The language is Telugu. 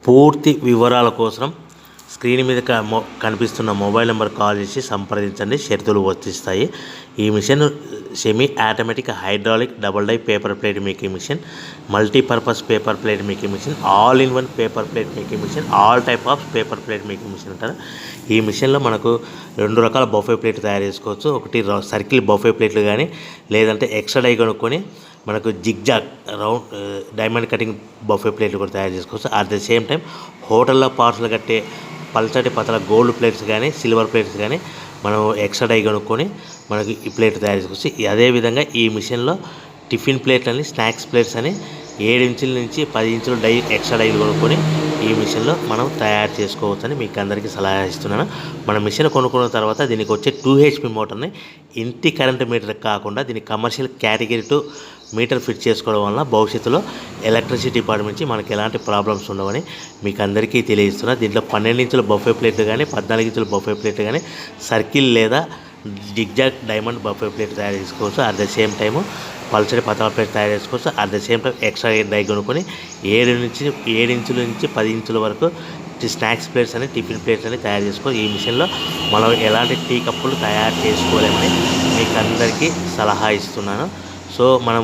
పూర్తి వివరాల కోసం స్క్రీన్ మీద కనిపిస్తున్న మొబైల్ నెంబర్ కాల్ చేసి సంప్రదించండి. షరతులు వర్తిస్తాయి. ఈ machine semi automatic hydraulic double die paper plate making machine, multipurpose paper plate making machine, all in one paper plate making machine, all type of paper plate making machine అంటారు. ఈ మిషన్లో మనకు 2 రకాల బఫే ప్లేట్ తయారు చేసుకోవచ్చు. ఒకటి సర్కిల్ బఫే ప్లేట్లు కానీ, లేదంటే ఎక్స్ట్రా డై కొనుక్కొని మనకు zigzag round diamond cutting buffet ప్లేట్లు కూడా తయారు చేసుకోవచ్చు. అట్ ద సేమ్ టైం హోటల్లో పార్సల్ కట్టే పల్చటి పతల గోల్డ్ ప్లేట్స్ కానీ, సిల్వర్ ప్లేట్స్ కానీ మనం ఎక్స్ట్రా డై కొనుక్కొని మనకి ఈ ప్లేట్ తయారు చేసుకోవచ్చు. అదేవిధంగా ఈ మిషన్లో టిఫిన్ ప్లేట్లు అని, స్నాక్స్ ప్లేట్స్ అని 7 ఇంచుల నుంచి 10 ఇంచుల డై ఎక్స్ట్రా డైలు కొనుక్కొని ఈ మిషన్లో మనం తయారు చేసుకోవచ్చని మీకు అందరికీ సలహా ఇస్తున్నాను. మన మిషన్ కొనుక్కున్న తర్వాత దీనికి వచ్చే 2 HP మోటార్ని ఇంటి కరెంట్ మీటర్ కాకుండా దీనికి కమర్షియల్ కేటగిరీ 2 మీటర్ ఫిట్ చేసుకోవడం వల్ల భవిష్యత్తులో ఎలక్ట్రిసిటీ డిపార్ట్మెంట్ నుంచి మనకి ఎలాంటి ప్రాబ్లమ్స్ ఉండవని మీకు అందరికీ తెలియజేస్తున్నా. దీంట్లో 12 ఇంచుల బఫే ప్లేట్లు కానీ, 14 ఇంచుల బఫే ప్లేట్లు కానీ, సర్కిల్ లేదా జిగ్జాగ్ డైమండ్ బఫే ప్లేట్ తయారు చేసుకోవచ్చు. అట్ ద సేమ్ టైము పల్చడి పతల ప్లేట్ తయారు చేసుకోవచ్చు. At the same time extra die కొనుక్కొని 7 ఇంచుల నుంచి 10 ఇంచుల వరకు స్నాక్స్ ప్లేట్స్ అని, టిఫిన్ ప్లేట్స్ అని తయారు చేసుకోవచ్చు. ఈ మిషన్లో మనం ఎలాంటి టీ కప్పులు తయారు చేసుకోలేమని మీకు అందరికీ సలహా ఇస్తున్నాను. సో మనం